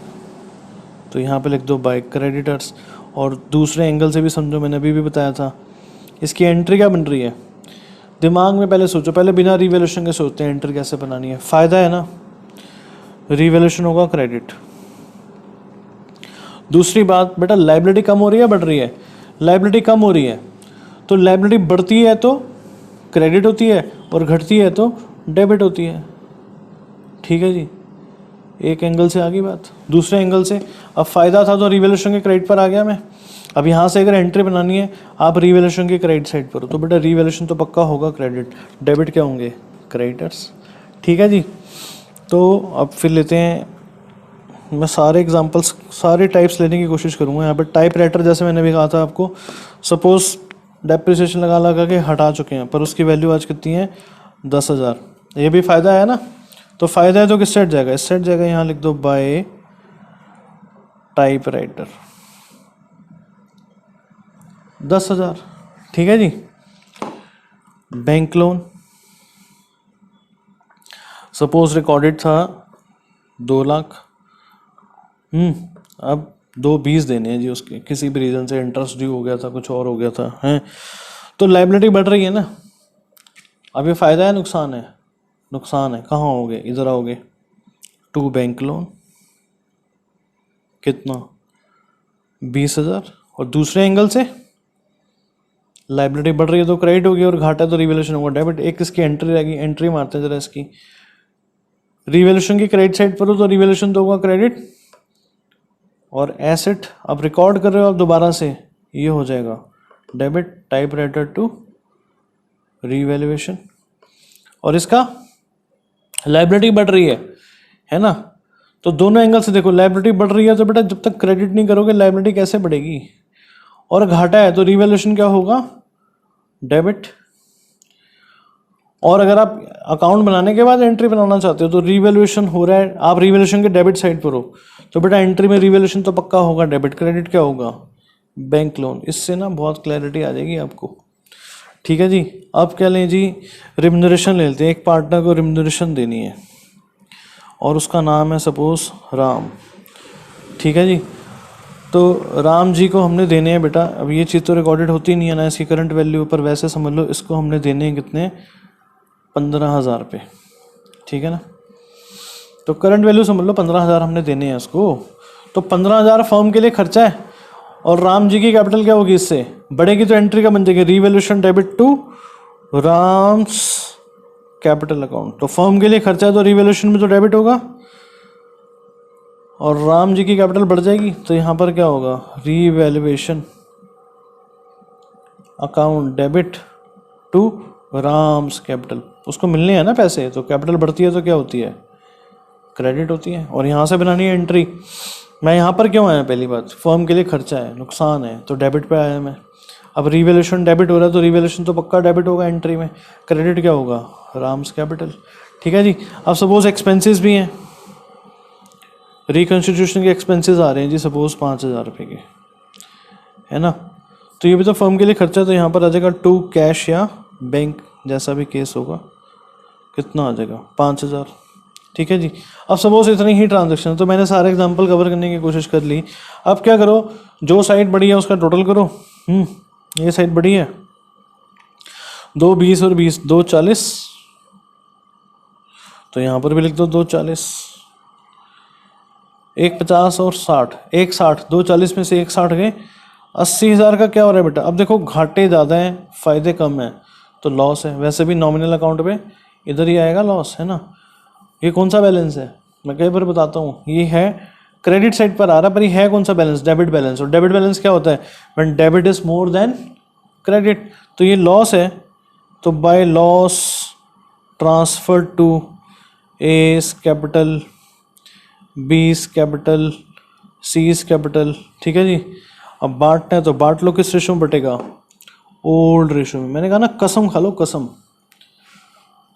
तो यहाँ पे लिख दो बाय क्रेडिटर्स। और दूसरे एंगल से भी समझो, मैंने अभी भी बताया था, इसकी एंट्री क्या बन रही है, दिमाग में पहले सोचो, पहले बिना रिवैल्यूएशन के सोचते हैं एंट्री कैसे बनानी है। फ़ायदा है ना, रिवैल्यूएशन होगा क्रेडिट। दूसरी बात बेटा, लाइबिलिटी कम हो रही है बढ़ रही है, लाइबिलिटी कम हो रही है, तो लाइबिलिटी बढ़ती है तो क्रेडिट होती है और घटती है तो डेबिट होती है, ठीक है जी। एक एंगल से आ गई बात। दूसरे एंगल से, अब फ़ायदा था तो रिवैल्यूएशन के क्रेडिट पर आ गया मैं। अब यहाँ से अगर एंट्री बनानी है, आप रिवैल्यूएशन के क्रेडिट साइड पर हो, तो बेटा रिवैल्यूएशन तो पक्का होगा क्रेडिट, डेबिट क्या होंगे, क्रेडिटर्स, ठीक है जी। तो अब फिर लेते हैं, मैं सारे एग्जांपल्स सारे टाइप्स लेने की कोशिश करूँगा। यहाँ पर टाइप राइटर जैसे मैंने भी कहा था आपको, सपोज डेप्रिसिएशन लगा लगा के हटा चुके हैं, पर उसकी वैल्यू आज कितनी है, 10,000। ये भी फ़ायदा है ना, तो फ़ायदा है तो किस साइड जाएगा, इस साइड जाएगा। यहाँ लिख दो बाय टाइप राइटर 10,000, ठीक है जी। बैंक लोन सपोज रिकॉर्डेड था 2 लाख, अब 2.20 देने हैं जी उसके, किसी भी रीज़न से इंटरेस्ट ड्यू हो गया था, कुछ और हो गया था, हैं, तो लाइबिलिटी बढ़ रही है ना। अब ये फ़ायदा है नुकसान है, नुकसान है, कहाँ होगे, इधर आओगे, टू बैंक लोन कितना 20,000, और दूसरे एंगल से लाइबिलिटी बढ़ रही है तो क्रेडिट होगी और घाटा है तो रिवैल्यूएशन होगा डेबिट। एक इसकी एंट्री रहेगी, एंट्री मारते हैं जरा इसकी, रिवैल्यूएशन की क्रेडिट साइड पर हो तो रिवैल्यूएशन तो होगा क्रेडिट, और एसेट अब रिकॉर्ड कर रहे हो आप दोबारा से, ये हो जाएगा debit, typewriter to revaluation. और इसका लाइबिलिटी बढ़ रही है ना, तो दोनों एंगल से देखो, लाइबिलिटी बढ़ रही है तो बेटा जब तक क्रेडिट नहीं करोगे लाइबिलिटी कैसे बढ़ेगी, और घाटा है तो रिवैल्यूएशन क्या होगा, डेबिट। और अगर आप अकाउंट बनाने के बाद एंट्री बनाना चाहते हो तो रिवैल्यूएशन हो रहा है, आप रिवैल्यूएशन के डेबिट साइड पर हो, तो बेटा एंट्री में रिवैल्यूएशन तो पक्का होगा डेबिट, क्रेडिट क्या होगा, बैंक लोन। इससे ना बहुत क्लैरिटी आ जाएगी आपको, ठीक है जी। अब क्या लें जी, रिम्यूनरेशन ले लेते हैं। एक पार्टनर को रिम्यूनरेशन देनी है और उसका नाम है सपोज राम, ठीक है जी। तो राम जी को हमने देने हैं बेटा, अब ये चीज़ तो रिकॉर्डेड होती नहीं है ना इसकी करंट वैल्यू, पर वैसे समझ लो इसको हमने देने हैं कितने, 15,000 रुपये, ठीक है ना। तो करंट वैल्यू समझ लो 15,000 हमने देने हैं उसको, तो 15,000 फर्म के लिए खर्चा है, और राम जी की कैपिटल क्या होगी, इससे बढ़ेगी तो एंट्री का बन जाएगी revaluation debit to Ram's capital account. तो फर्म के लिए खर्चा है तो रिवैल्यूएशन में तो डेबिट होगा, और राम जी की कैपिटल बढ़ जाएगी तो यहाँ पर क्या होगा, revaluation account debit to Ram's capital. उसको मिलने हैं ना पैसे, तो कैपिटल बढ़ती है तो क्या होती है, क्रेडिट होती है। और यहाँ से बनानी है एंट्री, मैं यहाँ पर क्यों आया, पहली बात फर्म के लिए खर्चा है, नुकसान है, तो डेबिट पे आया मैं। अब रिवैल्यूएशन डेबिट हो रहा है तो रिवैल्यूएशन तो पक्का डेबिट होगा एंट्री में, क्रेडिट क्या होगा, राम्स कैपिटल, ठीक है जी। अब सपोज एक्सपेंसेस भी हैं, रिकन्स्टिट्यूशन के एक्सपेंसेस आ रहे हैं जी सपोज 5,000 रुपये के, है ना, तो ये भी तो फर्म के लिए खर्चा, तो यहाँ पर आ जाएगा टू कैश या बैंक, जैसा भी केस होगा, कितना आ जाएगा 5000। ठीक है जी। अब सपोज इतनी ही ट्रांजेक्शन, तो मैंने सारे एग्जांपल कवर करने की कोशिश कर ली। अब क्या करो, जो साइड बड़ी है उसका टोटल करो। ये साइड बड़ी है, 2 20 और 20, 2 40, तो यहाँ पर भी लिख दो 2 40। 1 50 और 60, 1 60, 2 40 में से 1 60 गए, 80,000 का क्या हो रहा है बेटा। अब देखो घाटे ज़्यादा हैं, फ़ायदे कम हैं, तो लॉस है। वैसे भी नॉमिनल अकाउंट पे इधर ही आएगा लॉस, है ना। ये कौन सा बैलेंस है, मैं कई बार बताता हूँ, ये है क्रेडिट साइड पर आ रहा है, पर ये है कौन सा बैलेंस, डेबिट बैलेंस। और डेबिट बैलेंस क्या होता है, when debit is more than credit. तो ये लॉस है, तो by loss transfer to A's capital, B's capital, C's capital. ठीक है जी। अब बांटना है तो बांट लो, किस रेशो में बटेगा, ओल्ड रेशो में। मैंने कहा ना कसम खा लो कसम,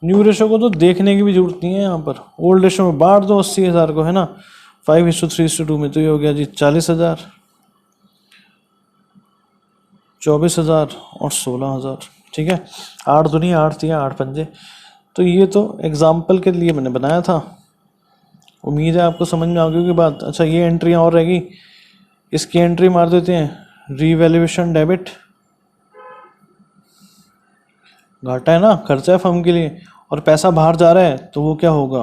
न्यू रेशो को तो देखने की भी जरूरत नहीं है यहाँ पर, ओल्ड रेशो में बांट दो 80,000 को, है ना। 5:3:2 में तो ये हो गया जी 40,000, 24,000 और 16,000। ठीक है, 8 दूनी 8 दिया, 8 पंजे। तो ये तो एग्जाम्पल के लिए मैंने बनाया था, उम्मीद है आपको समझ में आ गई होगी बात। अच्छा, ये एंट्रियाँ और रहेगी, इसकी एंट्री मार देते हैं, रीवैल्यूएशन डेबिट, घाटा है ना, खर्चा है फर्म के लिए, और पैसा बाहर जा रहा है तो वो क्या होगा,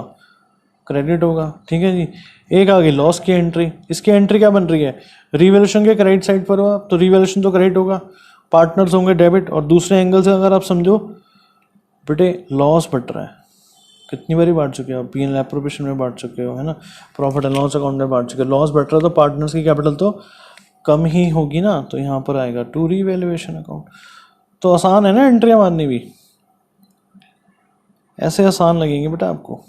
क्रेडिट होगा। ठीक है जी। एक आ गई लॉस की एंट्री, इसकी एंट्री क्या बन रही है, रीवैल्यूएशन के क्रेडिट साइड पर हो, तो रीवैल्यूएशन तो क्रेडिट होगा, पार्टनर्स होंगे डेबिट। और दूसरे एंगल से अगर आप समझो बेटे, लॉस बढ़ रहा है, कितनी बारी बांट चुके हो आप, P&L एप्रोप्रिएशन में बांट चुके हो, है ना, प्रॉफिट एंड लॉस अकाउंट में बांट चुके हो। लॉस बढ़ रहा है तो पार्टनर्स की कैपिटल तो कम ही होगी ना, तो यहाँ पर आएगा टू रीवैल्यूएशन अकाउंट। तो आसान है ना एंट्रियाँ मारनी भी, ऐसे आसान लगेंगे बेटा आपको।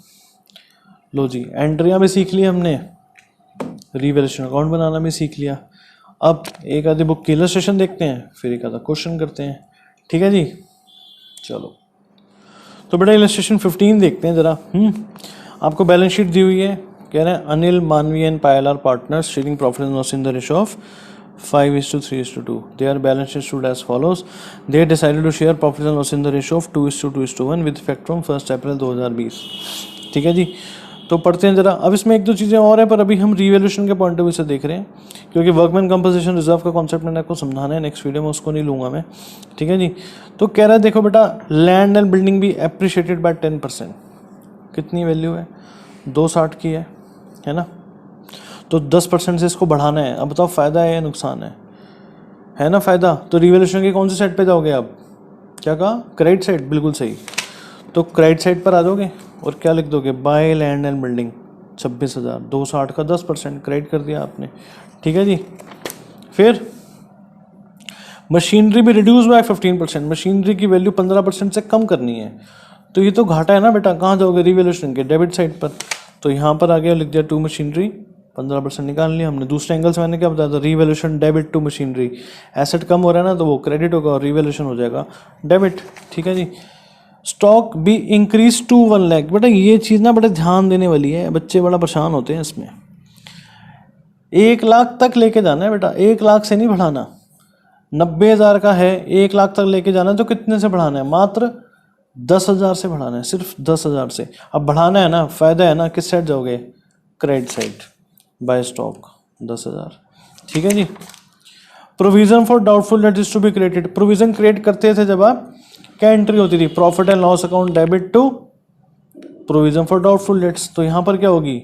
लो जी, एंट्रियाँ भी सीख ली हमने, रीवैल्यूएशन अकाउंट बनाना भी सीख लिया। अब एक आधी बुक की इलस्ट्रेशन देखते हैं, फिर एक आधा क्वेश्चन करते हैं। ठीक है जी, चलो। तो बेटा इलस्ट्रेशन 15 देखते हैं जरा। आपको बैलेंस शीट दी हुई है, कह रहे हैं Anil, Manvi and Payal are partners sharing profit and loss in the ratio of 5:3:2. Their balance sheet stood as follows. They decided to share profit and loss in the ratio of 2:2:1 with effect from 1 अप्रैल 2020. ठीक है जी। तो पढ़ते हैं जरा। अब इसमें एक दो चीज़ें और हैं, पर अभी हम रीवैल्यूएशन के पॉइंट ऑफ व्यू से देख रहे हैं, क्योंकि वर्कमैन कंपोजिशन रिजर्व का कॉन्सेप्ट मैंने आपको समझाना है, नेक्स्ट वीडियो में उसको नहीं लूँगा मैं। ठीक है जी। तो कह रहा है देखो बेटा, लैंड एंड बिल्डिंग भी एप्रिशिएटेड बाय 10%। कितनी वैल्यू है, 260 की है ना। तो 10% से इसको बढ़ाना है। अब बताओ फ़ायदा है या नुकसान है ना फ़ायदा। तो रीवैल्यूएशन के कौन से साइड पे जाओगे आप, क्या कहा, क्रेडिट साइड, बिल्कुल सही। तो क्रेडिट साइड पर आ जाओगे और क्या लिख दोगे, बाय लैंड एंड बिल्डिंग 26,000, 260 का 10% क्रेडिट कर दिया आपने। ठीक है जी। फिर मशीनरी भी रिड्यूस बाय 15%, मशीनरी की वैल्यू 15% से कम करनी है। तो ये तो घाटा है ना बेटा, कहाँ जाओगे, रीवैल्यूएशन के डेबिट साइड पर। तो यहाँ पर आ गया, लिख दिया टू मशीनरी, 15% निकाल लिया हमने। दूसरे एंगल से मैंने क्या बताया था, revaluation debit to machinery, asset कम हो रहा है ना, तो वो क्रेडिट होगा और रीवैल्यूएशन हो जाएगा डेबिट। ठीक है जी। स्टॉक भी इंक्रीज टू 1 लाख। बेटा ये चीज़ ना बड़ा ध्यान देने वाली है, बच्चे बड़ा परेशान होते हैं इसमें। 1 लाख तक लेके जाना है बेटा, 1 लाख से नहीं बढ़ाना। 90,000 का है, 1 लाख तक लेके जाना है, तो कितने से बढ़ाना है, मात्र 10,000 से बढ़ाना है, सिर्फ 10,000 से। अब बढ़ाना है ना, फायदा है ना, किस साइड जाओगे, क्रेडिट साइड, बाय स्टॉक 10,000। ठीक है जी। Provision for doubtful debt is to be created. Provision create करते थे जब आप, क्या एंट्री होती थी, profit and loss account debit to provision for doubtful debts. तो यहाँ पर क्या होगी,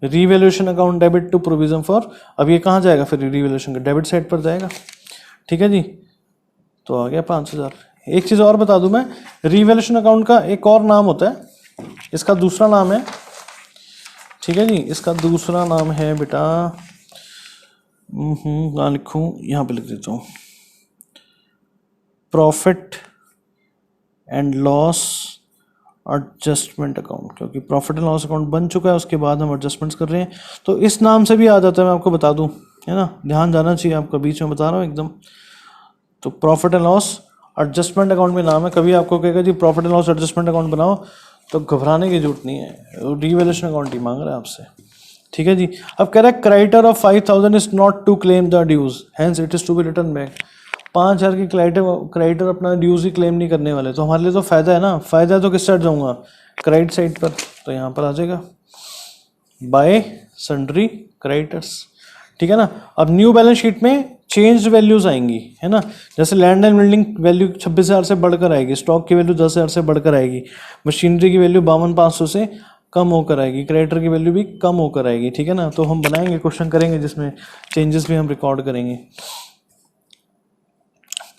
revaluation account debit to provision for. अब ये कहाँ जाएगा फिर, रीवैल्यूएशन के डेबिट साइड पर जाएगा। ठीक है जी। तो आ गया 5,000। एक चीज़ और बता दूं मैं, रीवैल्यूएशन अकाउंट का एक और नाम होता है, इसका दूसरा नाम है, ठीक है जी, इसका दूसरा नाम है बेटा, कहाँ लिखूँ, यहाँ पे लिख देता हूँ, profit and loss adjustment account. क्योंकि प्रॉफिट एंड लॉस अकाउंट बन चुका है, उसके बाद हम एडजस्टमेंट्स कर रहे हैं, तो इस नाम से भी आ जाता है, मैं आपको बता दूं, है ना, ध्यान जाना चाहिए आपका, बीच में बता रहा हूँ एकदम। तो profit and loss adjustment account में नाम है। कभी आपको कहेगा जी profit and loss adjustment account बनाओ, तो घबराने की जरूरत नहीं है, रीवैल्यूएशन अकाउंट ही मांग रहा है आपसे। ठीक है जी। अब कह रहा है creditor of 5,000 is not to claim the dues, hence it is to be return back. 5,000 की क्रेडिटर अपना ड्यूज ही क्लेम नहीं करने वाले, तो हमारे लिए तो फ़ायदा है ना। फ़ायदा है तो किस साइड जाऊँगा, क्रेडिट साइड पर, तो यहाँ पर आ जाएगा बाय सन्ड्री क्रेडिटर्स, ठीक है ना। अब न्यू बैलेंस शीट में चेंज वैल्यूज आएंगी, है ना। जैसे लैंड एंड बिल्डिंग वैल्यू 26,000 से बढ़कर आएगी, स्टॉक की वैल्यू 10,000 से बढ़कर आएगी, मशीनरी की वैल्यू 52,500 से कम होकर आएगी, क्रेडिटर की वैल्यू भी कम होकर आएगी, ठीक है ना। तो हम बनाएंगे, क्वेश्चन करेंगे जिसमें चेंजेस भी हम रिकॉर्ड करेंगे।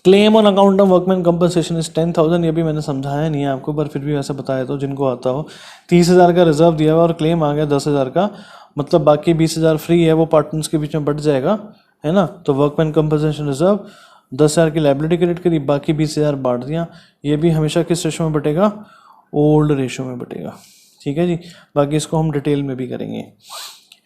Claim on account of workman compensation is 10,000, ये भी मैंने समझाया नहीं है आपको, पर फिर भी वैसे बताया तो जिनको आता हो। 30,000 का रिजर्व दिया हुआ और क्लेम आ गया 10,000 का, मतलब बाकी 20,000 फ्री है, वो पार्टनर्स के बीच में बढ़ जाएगा, है ना। तो वर्कमैन कंपनसेशन रिजर्व 10,000 की लाइबिलिटी क्रेडिट करी, बाकी 20,000 बांट दिया। ये भी हमेशा किस रेशो में बटेगा, ओल्ड रेशो में बटेगा, ठीक है जी। बाकी इसको हम डिटेल में भी करेंगे।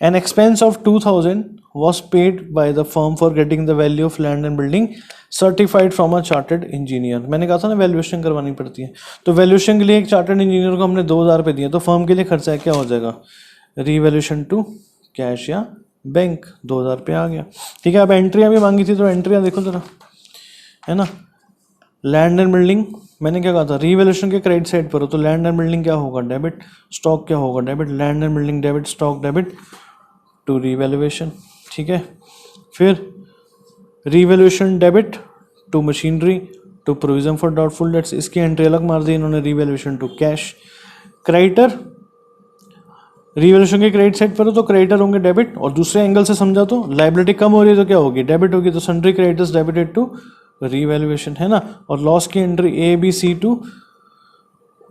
An expense of 2,000 was paid by the firm for getting the value of land and building certified from a chartered engineer। मैंने कहा था ना वैल्यूएशन करवानी पड़ती है, तो वैल्यूएशन के लिए एक चार्टर्ड इंजीनियर को हमने 2,000 रुपये दिए, तो फर्म के लिए खर्चा क्या हो जाएगा, रीवैल्यूएशन टू कैश या बैंक, 2,000 रुपये आ गया, ठीक है। अब एंट्रियाँ भी मांगी थी, तो एंट्रियाँ देखो जरा, है ना। लैंड एंड बिल्डिंग मैंने क्या कहा था, रीवैल्यूएशन के क्रेडिट साइड पर हो, तो लैंड एंड बिल्डिंग क्या होगा, डेबिट, स्टॉक क्या होगा, debit, land and building debit, stock debit to revaluation, ठीक है। फिर revaluation debit to machinery to provision for doubtful debts, इसकी एंट्री अलग मार दी इन्होंने, revaluation to cash. Creditor revaluation के क्रेडिट साइड पर हो तो क्रेडिटर होंगे डेबिट, और दूसरे एंगल से समझा तो लाइबिलिटी कम हो रही है तो क्या होगी, डेबिट होगी, तो sundry creditors debited to revaluation, है ना। और लॉस की एंट्री ABC टू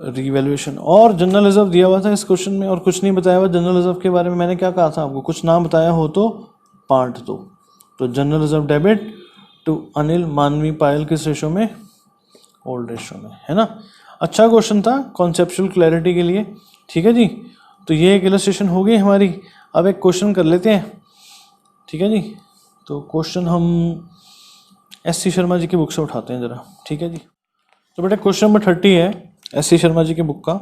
रीवैल्यूएशन। और जनरल रिजर्व दिया हुआ था इस क्वेश्चन में, और कुछ नहीं बताया हुआ जनरल रिजर्व के बारे में। मैंने क्या कहा था आपको, कुछ नाम बताया हो तो पार्ट दो। तो general reserve debit to Anil Manvi Payal किस रेशो में, ओल्ड रेशो में, है ना। अच्छा क्वेश्चन था कॉन्सेप्चुअल क्लैरिटी के लिए, ठीक है जी। तो ये एक इलस्ट्रेशन हो गई हमारी। अब एक क्वेश्चन कर लेते हैं, ठीक है जी। तो क्वेश्चन हम SC शर्मा जी की बुक से उठाते हैं जरा, ठीक है जी। तो बेटा क्वेश्चन नंबर 30 है SC शर्मा जी की बुक का,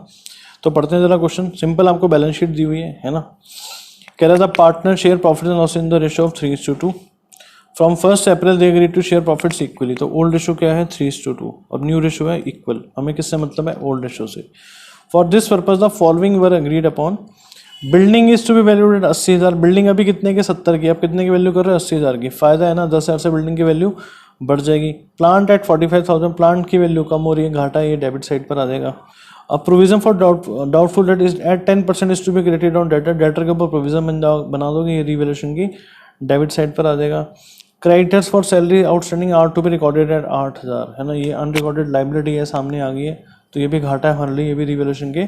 तो पढ़ते हैं जरा क्वेश्चन। सिंपल, आपको बैलेंस शीट दी हुई है ना। कह रहा था partner share profit and loss in the ratio of 3:2। From 1 April they agree to share profits equally. तो ओल्ड रेशो क्या है, 3:2, और न्यू रेशो है इक्वल। हमें किससे मतलब है, ओल्ड रेशो से। For this purpose the following were agreed upon. Building is to be valued at 80,000। Building अभी कितने की, 70 की। आप कितने की वैल्यू कर रहे हो, 80,000 की। फायदा है ना, 10,000 से बिल्डिंग की वैल्यू बढ़ जाएगी। प्लांट एट 45,000, प्लांट की वैल्यू कम हो रही है, घाटा ये डेबिट साइड पर आ जाएगा। अब provision for doubtful debt is at 10% is to be credited on debtor. Debtor के ऊपर प्रोविजन बना दोगे, ये रीवैल्यूएशन की डेबिट साइड पर आ जाएगा। Creditors for salary outstanding are to be recorded at 8,000, है ना। ये अनरिकॉर्डेड लाइबिलिटी है, सामने आ गई है, तो ये भी घाटा है हमारे लिए, ये भी रीवैल्यूएशन के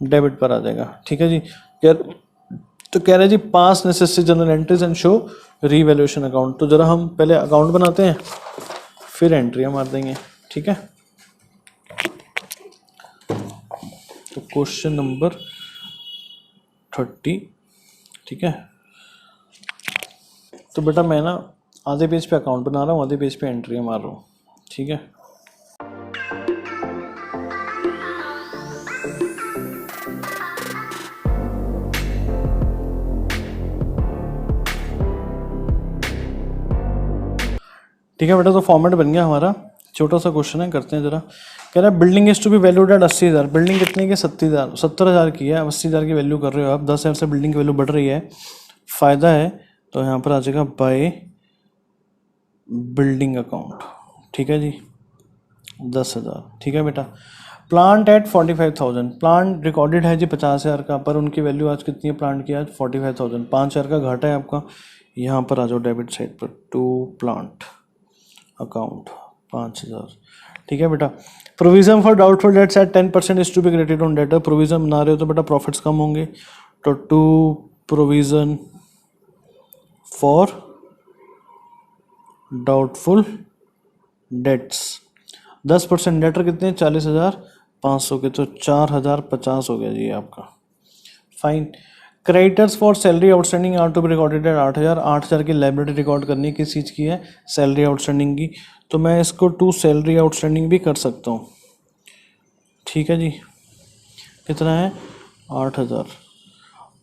डेबिट पर आ जाएगा, ठीक है जी। तो कह रहे हैं जी pass necessary journal entries and show revaluation account. तो जरा हम पहले अकाउंट बनाते हैं, फिर एंट्रियां मार देंगे, ठीक है। तो क्वेश्चन नंबर 30, ठीक है। तो बेटा मैं ना आधे पेज पे अकाउंट बना रहा हूँ, आधे पेज पे एंट्रियां मार रहा हूँ, ठीक है। ठीक है बेटा, तो फॉर्मेट बन गया हमारा। छोटा सा क्वेश्चन है, करते हैं जरा। कह रहा है building is to be valued at 80,000। Building कितने की, 70,000 की है। 80,000 की वैल्यू कर रहे हो आप, 10,000 से बिल्डिंग की वैल्यू बढ़ रही है, फ़ायदा है, तो यहाँ पर आ जाएगा बाय बिल्डिंग अकाउंट, ठीक है जी, 10,000, ठीक है बेटा। प्लांट एट 45,000, प्लांट रिकॉर्डेड है जी 50,000 का, पर उनकी वैल्यू आज कितनी है प्लांट की, आज 45,000। 5,000 का घाटा है आपका, यहाँ पर आ जाओ डेबिट साइड पर, टू प्लांट अकाउंट 5,000, ठीक है बेटा। Provision for doubtful debts at 10% is to be credited on debtor. Provision बना रहे हो तो बेटा प्रॉफिट्स कम होंगे, तो to provision for doubtful debts. 10% debtor कितने, 40,500 के, तो 4,050 हो गया जी आपका, fine. Creditors for salary outstanding are to be recorded at 8,000। 8,000 की लाइबिलिटी रिकॉर्ड करनी किस चीज़ की है, सैलरी आउटस्टैंडिंग की। तो मैं इसको टू सैलरी आउटस्टैंडिंग भी कर सकता हूँ, ठीक है जी। कितना है, 8,000,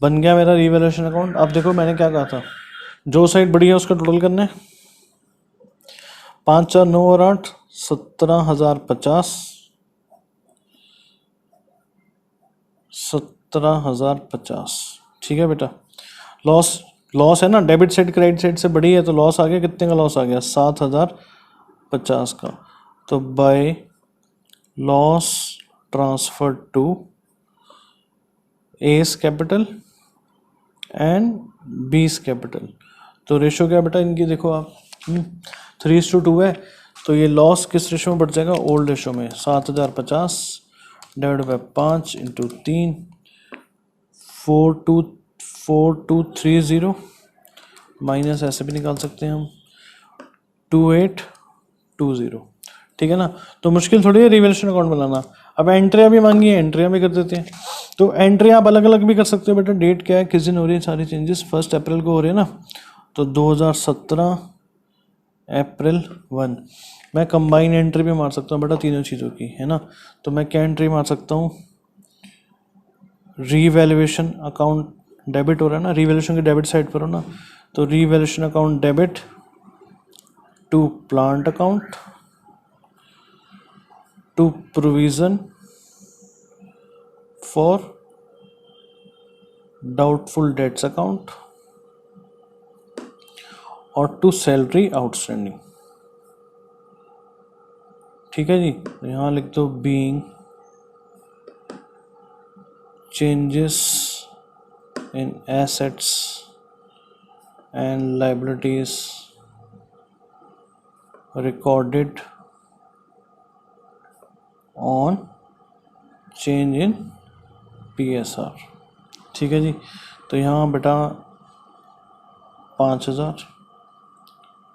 बन गया मेरा रीवैल्यूएशन अकाउंट। अब देखो मैंने क्या कहा था, जो साइड बढ़िया है उसका टोटल करना है। 5 4 9 और 8 17,050, 17,050। ठीक है बेटा, लॉस है ना, डेबिट साइड क्रेडिट साइड से बड़ी है तो लॉस आ गया, कितने का लॉस आ गया, 7,050 का। तो by loss transfer to A's capital and B's capital. तो रेशो क्या बेटा इनकी, देखो आप 3:2 है, तो ये लॉस किस रेशो में बढ़ जाएगा, ओल्ड रेशो में। 7,050 डिवाइड बाय 5 इंटू 3, 4230 माइनस ऐसे भी निकाल सकते हैं हम 2820। ठीक है ना, तो मुश्किल थोड़ी है रिवैल्यूएशन अकाउंट बनाना। अब एंट्रियाँ भी मांगी है, एंट्रियाँ भी कर देते हैं। तो एंट्री आप अलग अलग भी कर सकते हो बेटा। डेट क्या है, किस दिन हो रही है सारी चेंजेस, 1 अप्रैल को हो रही है ना, तो 2017 अप्रैल 1। मैं कंबाइन एंट्री भी मार सकता हूँ बेटा तीनों चीज़ों की, है ना। तो मैं क्या एंट्री मार सकता हूँ, रीवैल्यूएशन अकाउंट डेबिट हो रहा है ना, रीवैल्यूएशन के डेबिट साइड पर हो ना, तो revaluation account debit to plant account to provision for doubtful debts account और टू सैलरी आउटस्टैंडिंग। ठीक है जी, यहाँ लिख दो being changes in assets and liabilities recorded on change in PSR। ठीक है जी, तो यहाँ बेटा 5,000,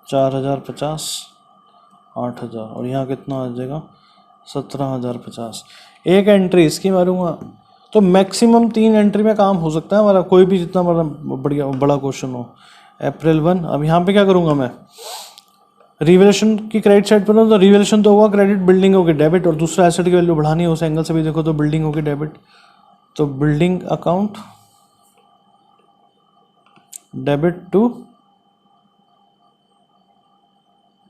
4,050, 8,000 और यहाँ कितना आ जाएगा 17,050। एक एंट्री इसकी मारूंगा तो मैक्सिमम 3 एंट्री में काम हो सकता है हमारा, कोई भी जितना बड़ा बड़ा क्वेश्चन हो। अप्रैल 1, अब यहाँ पे क्या करूँगा मैं, रिवैल्यूएशन की क्रेडिट साइड पर हो तो रिवैल्यूएशन तो होगा क्रेडिट, बिल्डिंग होगी डेबिट, और दूसरा एसेट की वैल्यू बढ़ानी है उस एंगल से भी देखो तो बिल्डिंग होगी डेबिट। तो building account debit to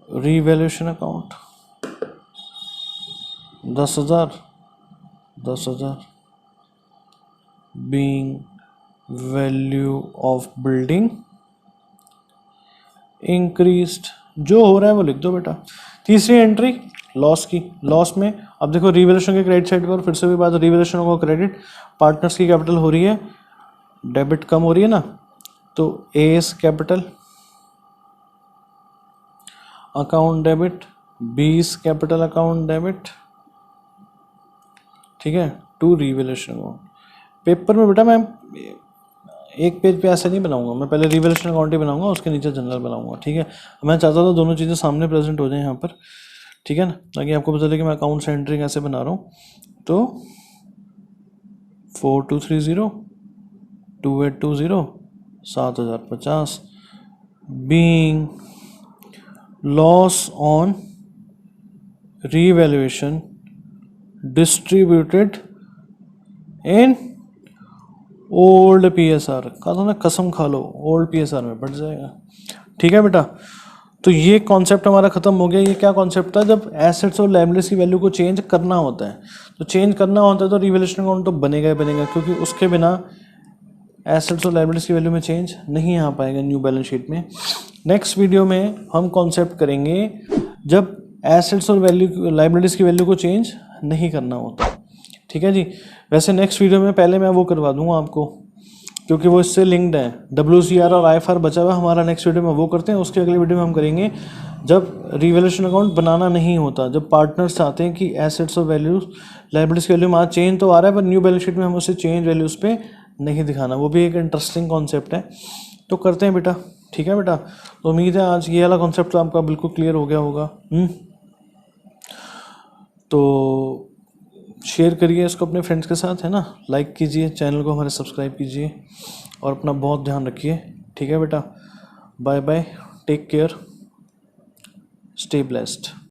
revaluation account 10,000 10,000 being value of building increased, जो हो रहा है वो लिख दो बेटा। तीसरी एंट्री लॉस की, लॉस में अब देखो रिवैल्यूएशन के क्रेडिट साइड पर फिर से भी बात, रिवैल्यूएशन होगा क्रेडिट, पार्टनर्स की कैपिटल हो रही है डेबिट कम हो रही है ना, तो एस कैपिटल अकाउंट डेबिट, बीस कैपिटल अकाउंट डेबिट। ठीक है, टू रिवैल्यूएशन अकाउंट। पेपर में बेटा मैं एक पेज पे ऐसे नहीं बनाऊंगा, मैं पहले रिवैल्यूएशन अकाउंट ही बनाऊंगा, उसके नीचे जनरल बनाऊंगा। ठीक है, मैं चाहता था दोनों चीज़ें सामने प्रेजेंट हो जाए यहाँ पर। ठीक है ना, ताकि आपको पता चले कि मैं अकाउंट से एंट्री कैसे बना रहा हूँ। तो 4230, 2820, 7,050 being loss on revaluation distributed in old PSR। कहा था ना, कसम खा लो ओल्ड PSR में बढ़ जाएगा। ठीक है बेटा, तो ये कॉन्सेप्ट हमारा खत्म हो गया। ये क्या कॉन्सेप्ट था, जब एसेट्स और लायबिलिटीज की वैल्यू को चेंज करना होता है, तो चेंज करना होता है तो रिवैल्यूएशन अकाउंट तो बनेगा ही बनेगा, क्योंकि उसके बिना एसेट्स और लायबिलिटीज की वैल्यू में चेंज नहीं आ पाएगा न्यू बैलेंस शीट में। नेक्स्ट वीडियो में हम कॉन्सेप्ट करेंगे जब एसेट्स और वैल्यू लायबिलिटीज की वैल्यू को चेंज नहीं करना होता। ठीक है जी, वैसे नेक्स्ट वीडियो में पहले मैं वो करवा दूंगा आपको, क्योंकि वो इससे लिंक्ड है। WCR और IFR बचा हुआ हमारा, नेक्स्ट वीडियो में वो करते हैं। उसके अगले वीडियो में हम करेंगे जब रिवैल्यूएशन अकाउंट बनाना नहीं होता, जब पार्टनर्स चाहते हैं कि एसेट्स और वैल्यूज लायबिलिटीज की वैल्यू में आज चेंज तो आ रहा है, पर न्यू बैलेंस शीट में हम उसे चेंज वैल्यूज पे नहीं दिखाना। वो भी एक इंटरेस्टिंग कॉन्सेप्ट है, तो करते हैं बेटा। ठीक है बेटा, तो उम्मीद है आज ये वाला कॉन्सेप्ट तो आपका बिल्कुल क्लियर हो गया होगा। तो शेयर करिए इसको अपने फ्रेंड्स के साथ, है ना, लाइक कीजिए, चैनल को हमारे सब्सक्राइब कीजिए और अपना बहुत ध्यान रखिए। ठीक है बेटा, bye bye, take care, stay blessed.